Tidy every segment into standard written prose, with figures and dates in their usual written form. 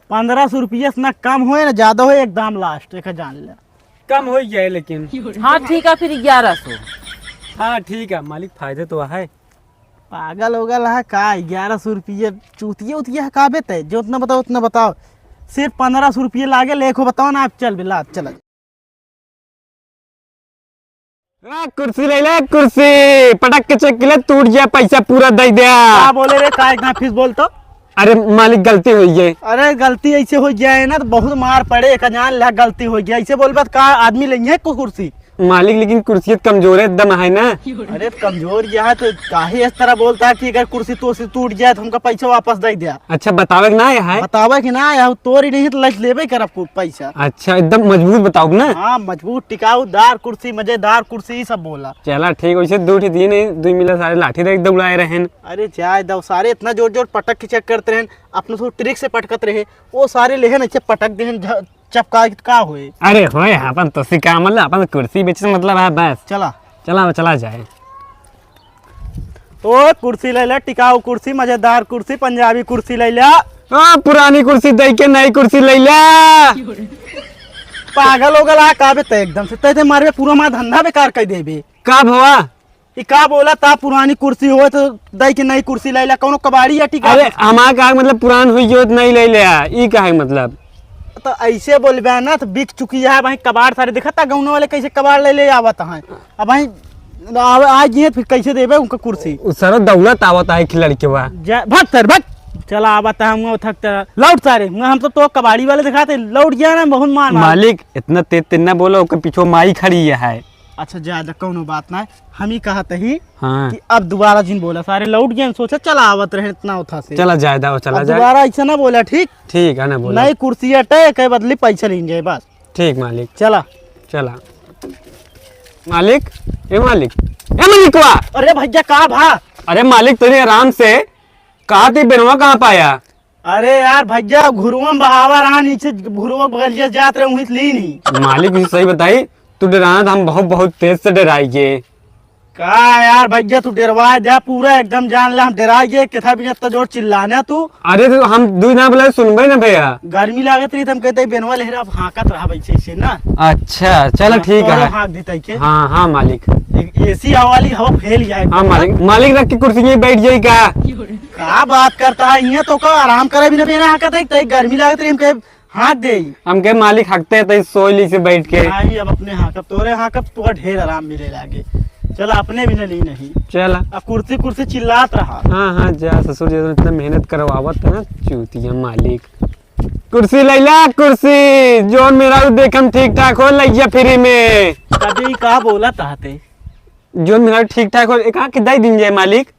1500 रुपये से ना कम हो ना ज्यादा हो, एकदम लास्ट एक जान ले। कम हो गया है लेकिन। हाँ ठीक है, फिर 1100। हाँ ठीक है मालिक, फायदे तो है। पागल हो गया है का? 1100 रुपये चूतिया उतिया है का बेते? जो उतना बताओ उतना बताओ। सिर्फ 1500 रुपये लागे लेखो बताओ ना। आप चल बिला चल। कुर्सी ले ले, कुर्सी पटक के चेक ले, टूट गया पैसा पूरा दे दिया। क्या बोले रे? का इतना फीस बोलतो? अरे मालिक गलती हुई है। अरे गलती ऐसे हो गया है ना तो बहुत मार पड़े। एक जान ला गलती हो गया ऐसे बोल बात का आदमी लेंगे कुर्सी। मालिक लेकिन कुर्सी कमजोर है एकदम है ना। अरे कमजोर यह है तो काहे इस तरह बोलता है कि अगर कुर्सी तो से टूट जाए तो हमका पैसा वापस दे दिया। अच्छा बतावे ना है? बतावे कि ना यार तोड़ ही नहीं तो लच लेबे कर पैसा। अच्छा एकदम मजबूत बताओ ना। हाँ मजबूत टिकाऊ दार कुर्सी, मजेदार कुर्सी ही सब बोला। चला ठीक वैसे दो दिए नहीं, दो मिला सारे लाठी देख दौड़ाए रहे। अरे जाए दो सारे इतना जोर जोर पटक के चेक करते रहे, अपने तो ट्रिक से पटकत रहे वो सारे लेहन अच्छे पटक दे चपका का हुए। अरे होए अपन तो सिका मतलब अपन कुर्सी बेच मतलब है बस। चला चला चला जाए। ओ कुर्सी ले ले, टिकाऊ कुर्सी, मजेदार कुर्सी, पंजाबी कुर्सी ले ले। पुरानी कुर्सी दे के नई कुर्सी ले ले। पागल हो गया का बे? एकदम से ते मारे पूरा मां धंधा बेकार कर देबे। का भवा ई का बोला था? पुरानी कुर्सी हो तो दई के नई कुर्सी ले ले। कौनो कबाड़ी या टिका? अरे हमारा का मतलब पुरान हुई जो नहीं ले ले ई का है मतलब। तो ऐसे बोलबे ना तो बिक चुकी है भाई। कबाड़ सारे दिखता गाँव वाले कैसे कबाड़ ले ले आवत है। अब भाई आज ये फिर कैसे देबे उनका कुर्सी? सर दौलत आवत है खिलड़ के बा। भग सर भग। चला आवत है हम थक लौट सारे। हम तो कबाड़ी वाले दिखाते लौट गया ना बहुत मार। मालिक इतना तेज तेज बोलो कि पीछे माई खड़ी है। अच्छा ज्यादा कोनो बात ना। हम ही कहते ही हाँ। कि अब दोबारा जिन बोला सारे लौट गए। सोचा चला आवत रहे इतना उठा से। चला जायदा चला जाए। दोबारा ऐसा ना बोला ठीक? ठीक है ना बोला। नई कुर्सी हटे के बदली पैसा लेंगे बस। ठीक मालिक। चला चला मालिक। ए मालिक, ए मालिक वा। अरे भैया कहाँ भा? अरे मालिक तुझे आराम से कहा थी बेनवा कहाँ पाया? अरे यार भैया घुरुआ बहावा रहा नीचे घुरुआ बगलिया जात रहे वहीं ली नहीं। मालिक मुझे सही बताई तू डराना था, हम बहुत बहुत तेज से डराइए। का यार भैया तू डरवा दे पूरा एकदम जान ला हम डराइए किथा भी इतना जोर चिल्लाना तू। अरे तो हम दू ना बोले सुनबे ना भैया। गर्मी लागत रही तो हम कहते बेनवा लहरा हाकत रहा वैसे से ना। अच्छा चलो ठीक है। हाक देता के। हाँ हाँ मालिक। एसी हवा वाली हवा फैल जाए। हाँ मालिक। मालिक रख के कुर्सी में बैठ जाए का बात करता है ये तो का आराम करे भी ना बेना हाकत है। गर्मी लागत रही हम कहे हाथ दे। हम के मालिक हकते तो सोली से बैठ के। अब अपने हाकब तोरे हाकब तो ढेर आराम मिले लागे। चला अपने भी ली नहीं। चला अब कुर्सी कुर्सी चिल्लात रहा। हाँ हाँ जा ससुर जी इतना मेहनत करवावत है ना चूतिया मालिक। कुर्सी ले ला कुर्सी जो मेरा देखम ठीक ठाक हो लैया फ्री में। कभी का बोला चाहते जो मेरा ठीक ठाक हो एक खिदाई दिन जाए मालिक।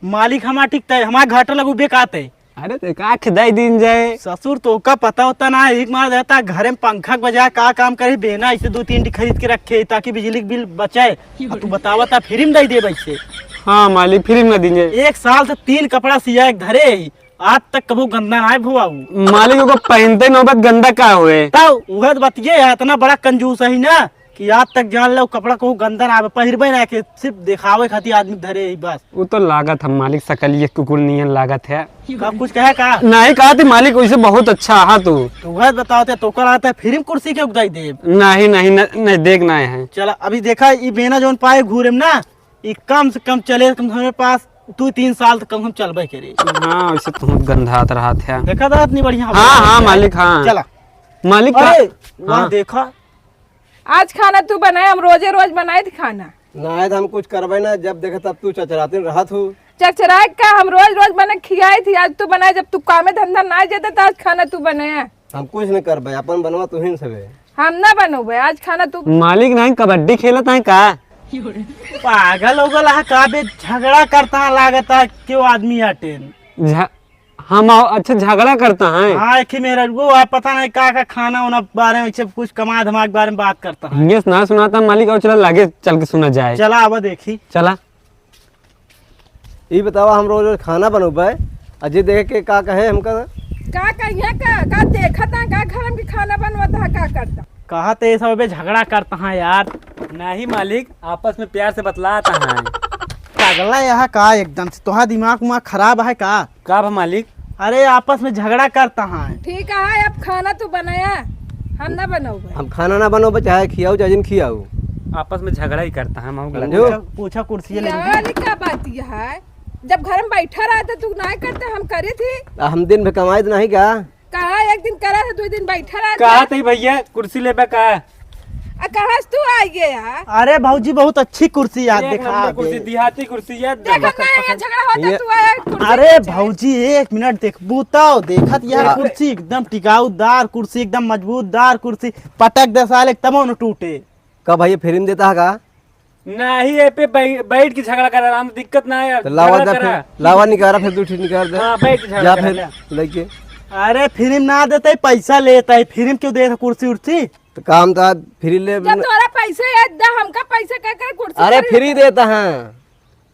मालिक हमारा ठीक है हमारा घाटा लगू बेकाते। अरे तो का खिदाई दिन जाए ससुर तो का पता होता ना एक मार देता घर में पंखा के बजाय का काम करे बेना इसे 2-3 खरीद के रखे ताकि बिजली बिल बचाए। तू बतावा था फ्री में दे वैसे। हाँ मालिक फ्री में दिन जाए। 1 साल से 3 कपड़ा सिया एक धरे आज तक कभी गंदा ना हुआ। मालिक को पहनते नौबत गंदा का हुए तब वह बतिये इतना बड़ा कंजूस है ना कि आज तक जान लो कपड़ा को गंदा ना पहिरबे ना के सिर्फ दिखावे खातिर आदमी धरे ही बस। वो तो लागत हम मालिक सकलिए कुकुर नियन लागत है। कब कुछ कहे का नहीं कहा थी मालिक वैसे बहुत अच्छा हाँ तू वह बताओ तो कर आता है फिर कुर्सी के उगदाई दे। नहीं नहीं नहीं देखना है। चला अभी देखा ये बेना जो पाए घूरे में ना ये कम से कम चले कम हमारे पास 2-3 साल तक हम चलबे करे। हाँ वैसे तो गंधात रहा था। देखा था इतनी बढ़िया। हाँ हाँ मालिक हाँ। चला मालिक वहाँ देखा आज खाना तू बनाए हम रोजे रोज बनाए थे खाना ना तो हम कुछ करवाए ना जब देखा तब तू चचराते रहा तू। चचराए का हम रोज रोज बना खियाई थी आज तू बनाए जब तू कामे धंधा ना जाता तो आज खाना तू बनाया। हम कुछ नहीं कर पाए अपन बनवा तू ही सबे। हम ना बनो भाई आज खाना तू। मालिक नहीं कबड्डी खेलत है का? पागल हो गया का बे झगड़ा करता है लागत है क्यों आदमी हटेन। हम अच्छा झगड़ा करता है। हाँ एक ही मेरा वो आप पता नहीं का खाना वाना बारे में कुछ कमा धमा के बारे में बात करता है। ये ना सुनाता मालिक और चला लागे चल के सुना जाए। चला अब देखी चला ये बतावा हम रोज रोज खाना बनवाए अजय देख के का कहे हमका का देखा था का घर में खाना बनवाता का करता कहा तो सब झगड़ा करता है यार। नहीं मालिक आपस में प्यार से बतलाता है। पागला यहाँ का एकदम से तोहार दिमाग उमाग खराब है का? का मालिक अरे आपस में झगड़ा करता है। ठीक है, अब खाना तू बनाया, हम ना बनाऊ भाई। हम खाना ना बनो चाहे खियाओ चाहे जिन खियाओ। आपस में झगड़ा ही करता है हम जो पूछा कुर्सी ले यहाँ वाली क्या बात ये है? जब घर में बैठा रहा था तू ना करते, हम करे थे। हम दिन में कमाई तो नहीं क्या? कहा एक दिन करा था, 2 दिन बैठा रहा था। कहा थी भैया कुर्सी लेबे का? कहा तू आ गया यार? अरे भाऊजी बहुत अच्छी कुर्सी यार एक दिखा नंबर कुर्सी, दे। देहाती कुर्सी है। देखा ना यहाँ झगड़ा होता, तू आया कुर्सी अरे नीचे। भाऊजी 1 मिनट देख बूताओ देखत यार कुर्सी एकदम टिकाऊदार कुर्सी, एकदम मजबूतदार कुर्सी, पटक दे साले तब न टूटे। कब भैया फ्री में देता है का? नहीं ये पे बैठ के झगड़ा कर रहा हम, दिक्कत ना है। तो लावा जा फिर, लावा निकाला फिर दूसरी निकाल दे। हाँ बैठ के जा झगड़ा फिर कर। लेके। अरे फिल्म ना देते पैसा लेता है, फिल्म क्यों देता कुर्सी उर्सी? तो काम था फ्री ले। जब तोरा पैसे है दा, हमका पैसे क्या कर कुर्सी अरे खरीद- फ्री देता है।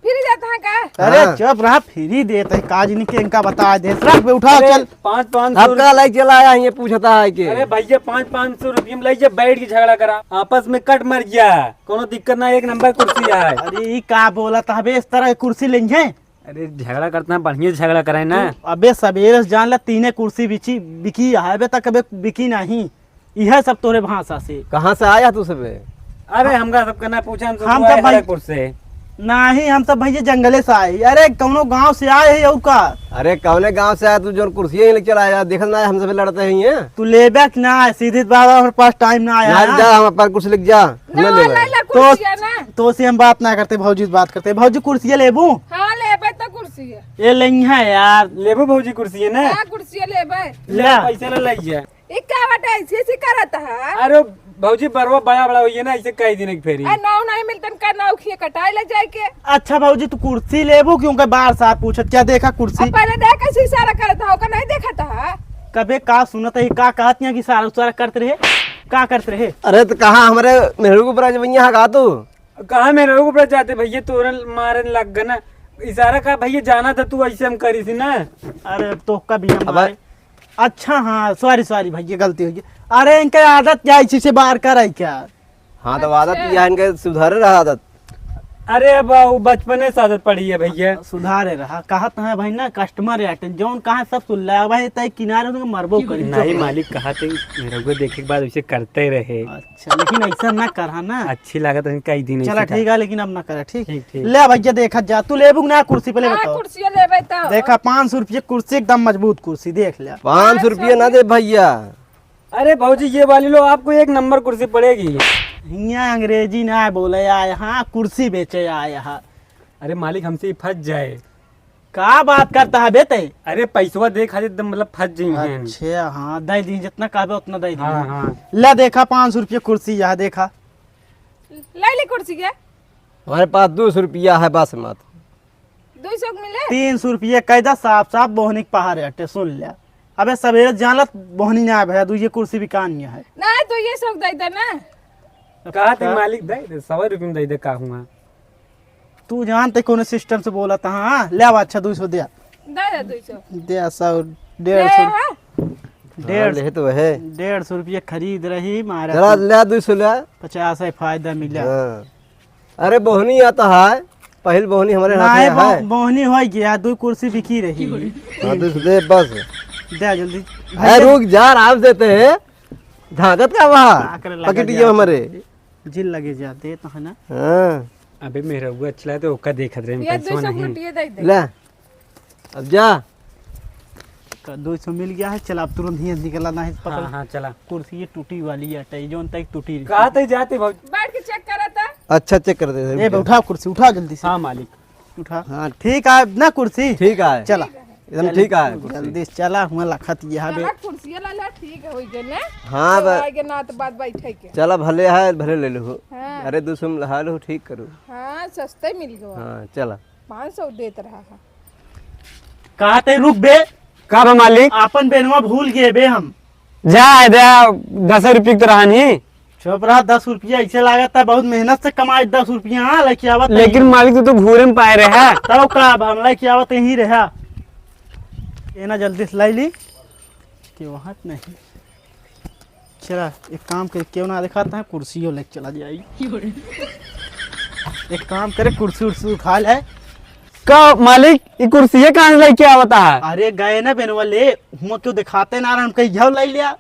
फिर जाता है का? अरे हाँ। चुप रहा, फ्री देता है काज नहीं के इनका बता दे। रख बे उठा चल। 500 आपका लाइक चला आया ये पूछता है कि अरे भैया 500 रुपये में लीजिए, बैठ के झगड़ा करा, आपस में कट मर गया, कोनो दिक्कत ना, 1 नंबर कुर्सी है। अरे ये का बोला था बे, इस तरह की कुर्सी लेंगे? अरे झगड़ा करते हैं, बढ़िया से झगड़ा कराए ना। अबे सवेरे से जान ला 3 कुर्सी बिकी है, अबे तक अबे बिकी नहीं। यह सब तोरे भाषा से कहाँ से आया तू सब? अरे हमका सब करना पूछा हम तो भाई- से नहीं, हम सब भैया जंगले से आए। अरे कौनो गांव से आए है यू का? अरे कौने गांव से आया तू जो कुर्सी ही लेके चला आया? देखा ना हम सब लड़ते हैं ये। तू लेबे कि ना है? सीधे बाबा हमारे पास टाइम ना आया जा है। जा हम पर कुर्सी लेके जा। ना ले ले ला कुर्सी है ना। तो से हम बात ना करते, भौजी से बात करते। भौजी कुर्सी लेबू? हाँ लेबे तो कुर्सी है। ये लेंगे है यार। लेबो भौजी कुर्सी है ना। हाँ कुर्सी लेबे। ले पैसा ले लीजिए। ये क्या बात है, ऐसे करता है? अरे भौजी बरवा बड़ा बड़ा हुई है ना, इसे कई दिन की फेरी। नाव नहीं मिलतन का, नाव खिए कटाई ले जाए के। अच्छा भौजी तू कुर्सी लेबू क्यों? के बार साथ पूछत क्या देखा कुर्सी? अब पहले देख कैसे इशारा करता हो, का नहीं देखा था? कबे का सुनत है का कहत कि सारा सारा करते रहे, का करते रहे? अरे तो कहाँ हमारे मेहरू को ब्राज भैया का तू? कहा मेरे रोग पर जाते भैया, तोरन मारे लग गए ना, इशारा का भैया जाना था तू, ऐसे हम करी थी ना। अरे तो कभी हमारे अच्छा हाँ सॉरी भैया गलती हो गई। अरे इनका आदत क्या इसी से बाहर कर है क्या? हाँ तो आदत यह इनके सुधार रहा आदत। अरे अब वो बचपने से आदत पड़ी है भैया। सुधारे रहा कहत है भाई ना, कस्टमर आते जौन कहा सब सुन ला भाई, तय किनारे उनके मरबो करी। नहीं मालिक कहा थे मेरे को देखे के बाद उसे करते रहे। अच्छा लेकिन ऐसा ना करा ना। अच्छी लागत है कई दिन। चला ठीक है, लेकिन अब ना करे। ठीक ठीक, ठीक। ले भैया देखा जा, तू लेबू ना कुर्सी पे ले हाँ बताओ। कुर्सी लेबे तो। देखा 500 रुपये कुर्सी, एकदम मजबूत कुर्सी, देख लिया। 500 रुपया ना दे भैया। अरे भौजी ये वाली लो, आपको 1 नंबर कुर्सी पड़ेगी। यहाँ अंग्रेजी ना बोले आए, हाँ कुर्सी बेचे आए यहाँ। अरे मालिक हमसे ही फंस जाए। का बात करता है बेटे? अरे पैसवा दे खाली एकदम मतलब फंस जाए। अच्छा हाँ दे दी, जितना कहबे उतना दे दी। हाँ हाँ ले देखा 500 रुपये कुर्सी, यहाँ देखा। ले ले कुर्सी के। हमारे पास 200 रुपया है बस मत। 200 मिले। 300 रुपये कैदा साफ साफ बोहनी के पहाड़ हटे, सुन लिया। अबे सवेरे जानत बोहनी ना भैया, तू ये कुर्सी भी कान है। ना तो ये सब दे दे ना। कहा थी मालिक दे 100 रुपये में दे दे कहूँगा। तू जानते कौन सिस्टम से बोला था? हाँ ले अब अच्छा 200 दिया, दे दे 200। दे 100 ले 150 हाँ। 150 तो है। 150 रुपये खरीद रही मारा, चला ले 200 ले। 50 है फायदा मिला। हाँ। अरे बोहनी आता है, पहल बोहनी हमारे हाथ नहीं में है। बोहनी हो गया, 2 कुर्सी बिकी रही। हाँ 200 दे बस। दे जल्दी। है रुक जा, आराम देते हैं। धागत का वहाँ आकर लगा पकड़ जा। हमारे। जिल लगे जाते तो है ना। हाँ अबे मेरे को अच्छा लगा तो ओका देखत रहे ये पैसवा 200 नहीं। गुटिया दे दे। ले अब जा। 200 मिल गया है, चल अब तुरंत ही निकला नहीं हाँ पकड़। हाँ चला। कुर्सी ये टूटी वाली है, जोन तक टूटी। कहा थे जाते भौजी। बैठ के चेक करा था। अच्छा चेक कर दे। ए उठा कुर्सी, उठा जल्दी से हाँ मालिक उठा। हाँ ठीक है ना कुर्सी? ठीक है, चला एकदम ठीक है। जल्दी से चला, हुआ लखत यहाँ बे। चला कुर्सी ला ला, ठीक है होई जने। हाँ बे। आगे ना तो बात बैठे के। चला भले है, भले ले लो। हाँ। अरे 200 में लहा लो, ठीक करो। हाँ सस्ते मिल गया। हाँ चला। 500 देत रहा है। कहा थे रुक बे, का बा मालिक? अपन बेनवा भूल गए बे हम। जा 10 रुपये तो रहा नहीं। चुप रहा, 10 रुपया ऐसे लागत था, बहुत मेहनत से कमाए 10 रुपया। हाँ लेके आवत लेकिन मालिक तो घूरे में पाए रहे है। तब का हम लेके आवत यही रहा। ये ना जल्दी से लाई ली कि वहाँ नहीं। चला एक काम करे, क्यों ना दिखाता है, कुर्सियों लेके चला जाएगी। एक काम करे, कुर्सी उर्सी उठा ले, का मालिक ये कुर्सी है कहाँ से लेके आवता है? अरे गए ना बेनवा ले, हम क्यों दिखाते ना हम कहीं झव लाई लिया।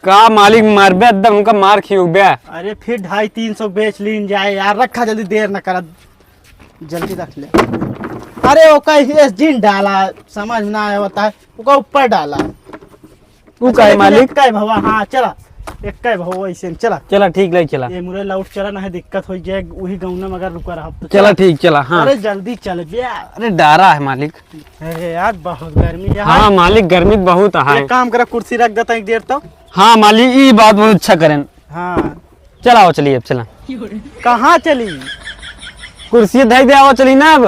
का मालिक मारबे एकदम उनका मार खियोबे। अरे फिर 250-300 बेच लीन जाए यार, रखा जल्दी, देर न कर, जल्दी रख ले। अरे वो कहीं जिन डाला समझ ना आया होता है, उसका ऊपर डाला। तू का है मालिक? का भवा, हाँ चला एक का भवा ऐसे चला। चला ठीक ले चला। ये मुरे लौट चला ना है, दिक्कत हो जाए वही गाँव में मगर रुका रहा तो चला ठीक चला। हाँ अरे जल्दी चल गया। अरे डारा है मालिक। अरे यार बहुत गर्मी है। हाँ मालिक गर्मी बहुत है। एक काम करा, कुर्सी रख देता एक देर तो। हाँ मालिक ये बात बहुत अच्छा करें। हाँ चला आओ चलिए अब चला। कहाँ चली? कुर्सी धर दे आओ चली ना अब।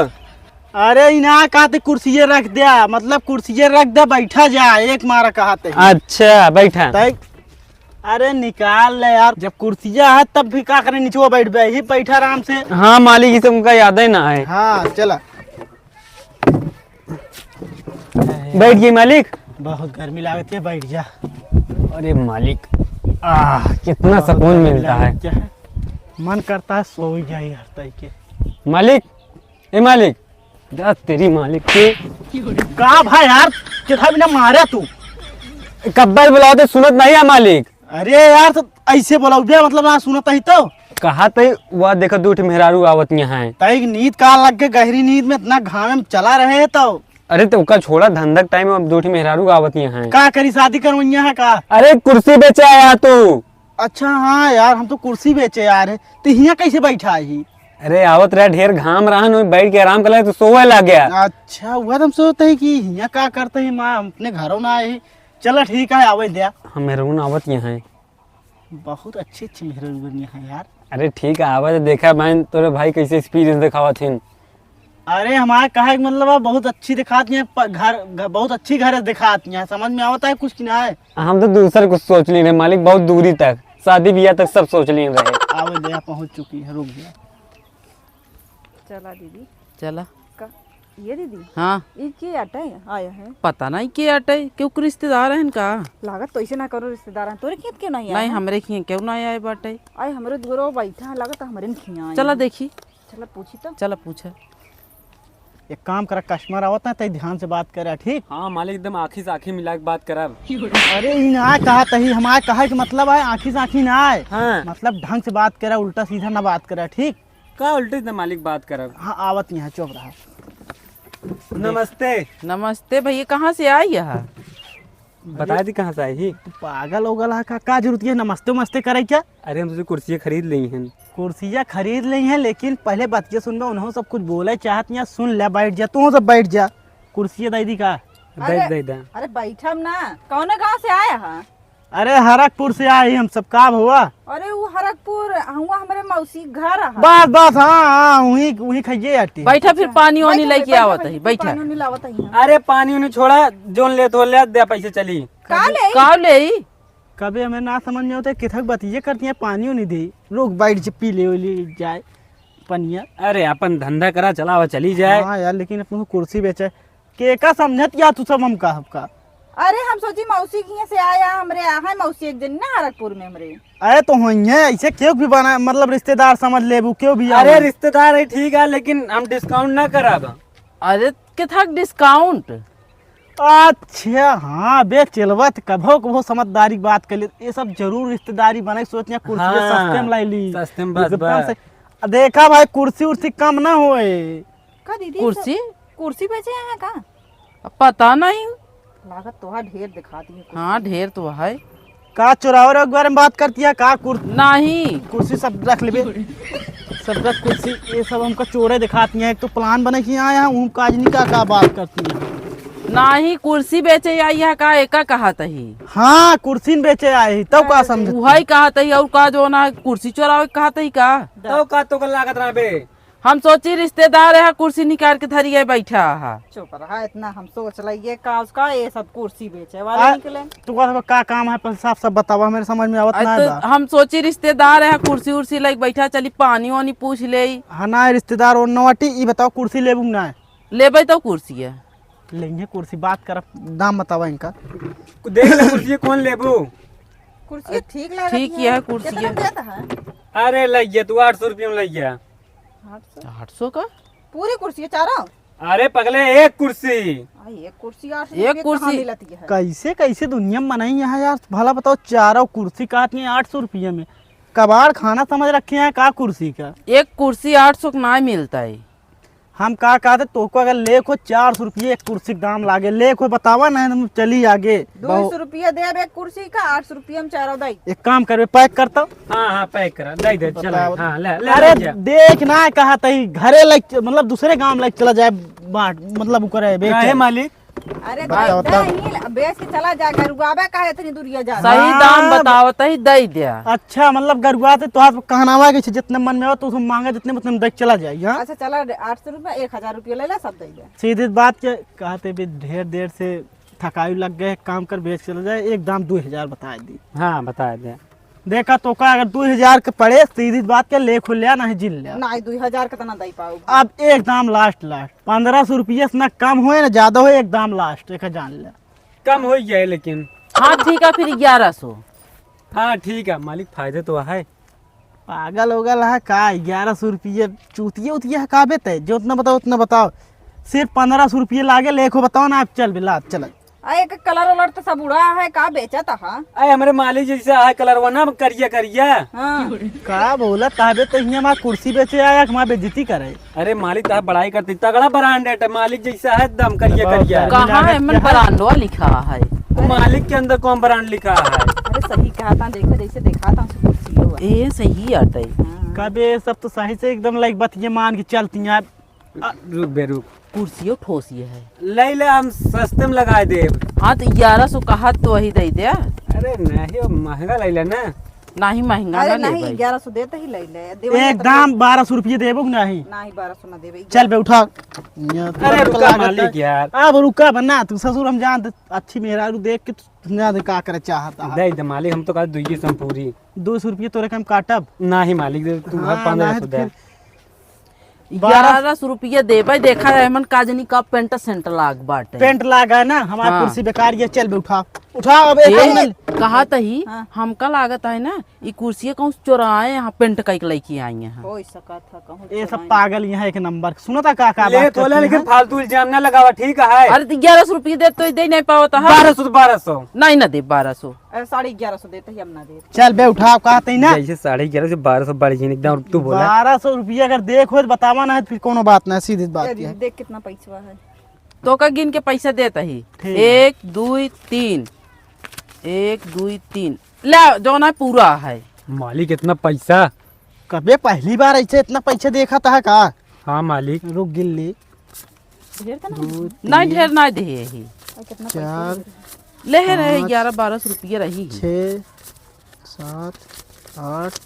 अरे इना कहते कुर्सी रख दिया, मतलब कुर्सी रख दे, बैठा जा, एक मारा कहते। अच्छा बैठा। अरे निकाल ले यार, जब कुर्सियाँ है तब भी का करे, नीचे बैठ बे ही बैठा आराम से। हाँ मालिक ये सब उनका याद है ना है। हाँ चला। बैठ गई मालिक। बहुत गर्मी लागती है, बैठ जा। अरे मालिक कितना सुकून मिलता है। क्या है, मन करता है सो ही जाए यार तय के। मालिक ए मालिक जा तेरी मालिक के का भाई यार, कितना बिना मारा तू। कब्बल बुलाओ सुनत नहीं है मालिक। अरे यार तो ऐसे बोलाऊ बे, मतलब ना सुनता ही तो। कहा तय वह देखो दूठ मेहरारू आवत यहाँ है। तय नींद का लग के, गहरी नींद में इतना घाम में चला रहे तो। अरे तो का छोड़ा धंधक टाइम में अब दूठ मेहरारू आवत यहाँ है। का करी, शादी करवैया है का? अरे कुर्सी बेचा आया तू। अच्छा हाँ यार, हम तो कुर्सी बेचे यार, तो यहाँ कैसे बैठा ही? अरे आवत रहा, ढेर घाम रहा न, बैठ के आराम कर तो सोए लग गया। अच्छा हुआ, तो हम सोचते है कि यहाँ का करते हैं, माँ अपने घरों ना आए। चलो ठीक है, आवे दिया। हम मेहरून आवत यहाँ है। बहुत अच्छी अच्छी मेहरून यहाँ यार। अरे ठीक है आवत, देखा बहन तोरे भाई कैसे एक्सपीरियंस दिखावा थी। अरे हमारे कहा कि मतलब बहुत अच्छी दिखाती हैं, घर बहुत अच्छी घर दिखाती हैं, समझ में आवता है कुछ कि ना है। हम तो दूसर कुछ सोच ली रहे मालिक, बहुत दूरी तक शादी ब्याह तक सब सोच ली रहे। आवे दिया, पहुँच चुकी है, रुक गया। चला दीदी। चला। का ये दीदी, हाँ ये के आटा है आया है? पता नहीं के आटे क्यों रिश्तेदार है इनका। लागत तो ऐसे ना करो, रिश्तेदार हैं तोरे खेत क्यों नहीं आए? नहीं हमरे खिए क्यों ना आए बाटे। आए हमरे दूरो बैठा है, लागत हमरे खिया। चला देखी। चला पूछी तो। चला पूछा। एक काम करा, कस्टमर आवता है तो ध्यान से बात करे, ठीक। हाँ मालिक एकदम आँखी से आँखी मिला के बात करा। अरे ना कहा तही, हमारे कहा कि मतलब है आँखी से आँखी ना आए। हाँ मतलब ढंग से बात करे, उल्टा सीधा ना बात करे, ठीक। का उल्टे से मालिक बात करा। हाँ आवत यहाँ, चुप रहा। नमस्ते। नमस्ते भैया, कहाँ से आई है? बता दी कहाँ से आई ही। तू पागल होगल है का जरूरत है नमस्ते उमस्ते करे क्या? अरे हम तुझे कुर्सी खरीद ली हैं। कुर्सियाँ खरीद ली हैं, लेकिन पहले बतिया सुन, उन्होंने सब कुछ बोले चाहत यहाँ, सुन ले, बैठ जा, तू सब बैठ जा। कुर्सियाँ दे दी का? दे दे। अरे बैठम ना, कौन गाँव से आया है? अरे हरकपुर से आए हम सब, का हुआ? अरे वो हरकपुर हुआ, हमारे मौसी घर है। बस बस, हाँ वही वही खाइए आटी। बैठा, फिर पानी वानी लेके आवत है। बैठा। पानी लावत है यहाँ। अरे पानी उन्हें छोड़ा, जोन ले तो ले दे, पैसे चली। का ले? का ले? कभी हमें ना समझ में होता है, किथक बतिये करती है, पानी नहीं दी, रुक बैठ जा, पी ले जाए पनिया। अरे अपन धंधा करा चला हुआ चली जाए। हाँ यार, लेकिन अपन को कुर्सी बेचे के का समझत या तू सब हमका हमका। अरे हम सोची मौसी की से आया, हमरे है मौसी एक दिन ना हरकपुर में हमरे। अरे तो हुई है ऐसे, क्यों भी बना, मतलब रिश्तेदार समझ ले, क्यों भी। अरे रिश्तेदार है ठीक है, लेकिन हम डिस्काउंट ना कराब। अरे किथक डिस्काउंट? अच्छा हाँ बे, चलवत कभो कभो समझदारी बात कर ले, ये सब जरूर रिश्तेदारी बने, सोच कुर्सी हाँ, सस्ते में लाई ली। सस्ते में बस एकदम बस। से। देखा भाई, कुर्सी उर्सी कम ना होए। का दीदी कुर्सी? कुर्सी बेचे हैं का? पता नहीं। लागत तो ढेर दिखाती है। हाँ ढेर तो है। का चुराव के बारे में बात करती है का? नहीं कुर्सी सब रख ले, सब रख कुर्सी, ये सब हमको चोरे दिखाती हैं। एक तो प्लान बने कि यहाँ यहाँ काजनी का बात करती है। नहीं कुर्सी बेचे आई है का? एका कहा तही। हाँ कुर्सी न बेचे आए तब का समझ। वही कहा तही, और का जो ना कुर्सी चोरावे कहा तही का? तो का तो लागत रहा बे। हम सोची रिश्तेदार है, कुर्सी निकाल के धरिए बैठा है। चुप रहा, इतना हम सोच रही का उसका ये सब कुर्सी बेचे वाले निकले। तू का काम है, पर साफ सब बतावा, मेरे समझ में आवत ना तो हम सोची रिश्तेदार है, कुर्सी उर्सी लग बैठा, चली पानी वानी पूछ ले। हाँ ना रिश्तेदार और नवाटी, ये बताओ कुर्सी लेबू ना? लेबे तो कुर्सी है। लेंगे कुर्सी, बात कर, दाम बतावा इनका। देख ले कुर्सी कौन लेबू। कुर्सी ठीक लग ठीक ही है कुर्सी है। अरे लइया तू 800 रुपये में लइया। 800 का? पूरी कुर्सी है चारों? अरे पगले एक कुर्सी। एक कुर्सी 8 एक कुर्सी मिलती है। कैसे कैसे दुनिया में बनाई यहाँ यार, भला बताओ चारों कुर्सी काटनी है 800 रुपये में। कबाड़ खाना समझ रखे हैं का कुर्सी का। एक कुर्सी 800 ना मिलता है। हम का कहते तो को अगर लेख हो 400 रुपये एक कुर्सी के दाम लागे, लेख हो बतावा ना तुम चली आगे। 200 रुपया दे एक कुर्सी का, 800 रुपया में चारों दाई। एक काम करवे पैक करता हूँ। हाँ पैक करा दे दे चल। बताओ। हाँ ले अरे ले जा। देख ना कहा तही घरे लग मतलब दूसरे गांव लग चला जाए बाट मतलब करे बेच काहे मालिक? अरे बताओ, दाई ही बेच के चला जा, गरुआबा का है इतनी दूरिया जा। सही हाँ, दाम बतावत ही दे दिया। अच्छा मतलब गरुआ तो कहनावा के जितने मन में हो तो तुम मांगे जितने मतलब देख चला जाए। हाँ अच्छा चला 800 रुपया 1000 रुपया ले ला, सब दे दे। सीधी बात के कहते भी ढेर देर से थकाई लग गए, काम कर बेच चला जाए, एक दाम 2000 बता दी। हाँ बता दे। देखा तो का अगर 2000 के पड़े सीधी बात के ले खुल लिया नहीं जिल लिया। नहीं 2000 का तना दई पाऊ। अब एक दाम लास्ट 1500 रुपये से ना कम हुए ना ज्यादा हो, एक दाम लास्ट एक जान लिया। कम हो जाए लेकिन। हाँ ठीक है, फिर 1100। हाँ ठीक है मालिक, फायदे तो है। पागल होगल है का 1100 रुपये चूतिया उतिया है का बेते, जो उतना बताओ उतना बताओ। सिर्फ 1500 रुपये लागे लेखो बताओ ना। आप चल बिला चल। एक कलर वलर तो सब उड़ा है, का बेचा था। हाँ अरे हमारे मालिक जैसे है कलर वना करिया करिया। हाँ का बोला ताबे तो यहाँ हमारा कुर्सी बेचे आया कि हमारा बेइज्जती करे। अरे मालिक तो बड़ाई करती, तगड़ा ब्रांड है मालिक जैसा है दम करिया करिया। कहाँ है मन ब्रांडवा लिखा है। मालिक के अंदर कौन ब्रांड लिखा है? अरे सही कहा था, देखो जैसे देखा था उसकी कुर्सी हुआ। ये सही आटे। कबे सब तो सही से एकदम लाइक बात ये मान के चलती हैं। रुक बे रुक, कुर्सियों ठोसी है। ले ले हम सस्ते में लगा दे। हाँ तो 1100 कहा तो वही दे दिया। अरे नहीं महंगा ले ले ना। नहीं महंगा अरे ना ले नहीं भाई। 1100 देते ही ले ले। एक दाम 1200 रुपये देबो कि नहीं? नहीं 1200 ना देबे। चल बे उठा। अरे रुका मालिक यार। अब रुका बना तू ससुर हम जान अच्छी मेहरारू देख के तू ना दे का करे चाहता है। दे दे मालिक, हम तो कहा दुई सम पूरी। 200 रुपये तोरे कम काटब। नहीं मालिक दे तू हाँ, 1500 दे। 1100 रुपया दे भाई। देखा है मन काजनी का पेंट सेंट लाग बाटे। पेंट लागा ना हमारी हाँ। कुर्सी बेकार ये। चल बे उठा उठा। अब कहा तही हाँ। हमका लागत है ना ये कुर्सी कहूँ चोराए यहाँ पेंट कई लड़की आई है। हो सका था कहूँ ये सब पागल यहाँ एक नंबर सुनो था का ले बात तो ले, करती लेकिन हैं? फालतू इल्जाम ना लगावा ठीक है। अरे तो 1100 रुपये दे तो दे नहीं पाओ। 1200 तो 1200। नहीं ना दे 1200। अरे 1150 देते ही हम ना दे। चल बे उठा कहते ना जैसे 1150 से 1200 बढ़ गई एकदम। तू बोला 1200 रुपये अगर देखो तो बतावा ना है, फिर कोनो बात ना। सीधी बात ये है। देख कितना पैसा है। तो का गिन के पैसा देता ही। ठीक। 1 2 3 1 2 3 ले जो ना पूरा है। मालिक इतना पैसा। कबे पहली बार ऐसे इतना पैसा देखा था का? हाँ मालिक। रुक गिल्ली ढेर था ना। नहीं ढेर ना दे यही। कितना 4 ले रहे 11-1200 रुपये रही। 6 7 8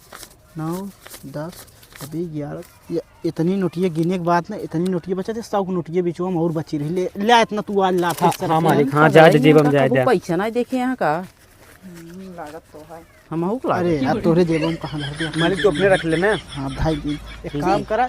9 10 अभी 11 इतनी नोटिया गिने के बाद ना इतनी नोटिया बचा थे। 100 नोटिया बीचो हम और बची रही। ले ले इतना तू आज ला फिर हाँ मालिक हाँ जा जेब में जा जा। पैसा नहीं देखे यहाँ का लागत तो है। हम हूँ अरे यार तोरे जेब में कहाँ धर दिया? मालिक तो अपने रख लेना। हाँ भाई जी एक काम करा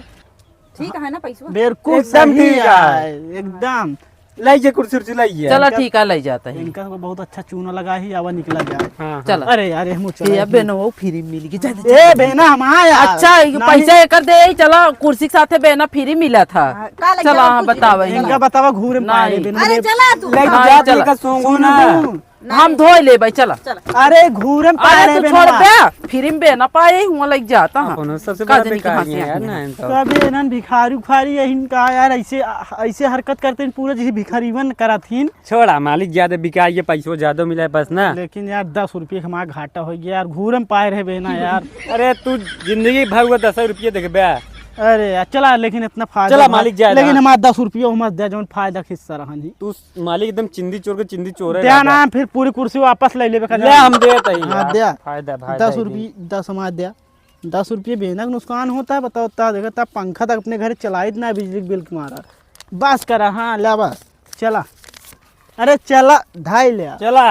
ठीक है ना पैसा। बिल्कुल एकदम सही ठीक है एकदम। लाइए कुर्सी उर्सी लाइए। चलो ठीक है ले जाता है। इनका तो बहुत अच्छा चूना लगा ही आवा निकला जाए। हाँ चल अरे यार हम ये बेनो वो फ्री मिल गई। ए बेना हम आया। अच्छा ये पैसा एकर दे चलो कुर्सी के साथे बेना फ्री मिला था। का लग चलो हाँ बताओ इनका बतावा घूरे में पाए बेना। अरे चला तू। लाइक हाँ, जा चला। का सोंगू ना। हम धोई ले भाई चला। अरे घूरे में पाए अरे तू छोड़ बे फ्री में बेना पाए हुआ लग जाता है। अपन सबसे बड़ा काजनी कहाँ बेकार से है यार आई ना है? इनका। कबे इन्हन भिखारी उखारी यही का यार ऐसे ऐसे हरकत करते हैं पूरा जैसे भिखारीवन करा थीन। छोड़ा मालिक ज्यादा बिका ये पैसों ज्यादा मिला है बस ना। लेकिन यार 10 रुपये हमारा घाटा हो गया यार। घूरे में पाए रहे बेना यार। अरे तू जिंदगी भर हुआ 10 रुपये देख बे। अरे यार चला लेकिन इतना फायदा चला मालिक जाए लेकिन ना। हमारा 10 रुपये हमारे दे जो फायदा खिस्सा रहनी। तू मालिक एकदम चिंदी चोर के चिंदी चोर है। क्या नाम फिर पूरी कुर्सी वापस ले लेबे ले हम देते ही हाँ, दे। फायदा 10 रुपये 10 हमारा दिया। 10 रुपये बेना का नुकसान होता है बताओ। देखा तब पंखा तक अपने घर चलाई ना बिजली के बिल तुम्हारा बस करा। हाँ ला बस चला। अरे चला ढाई ले चला।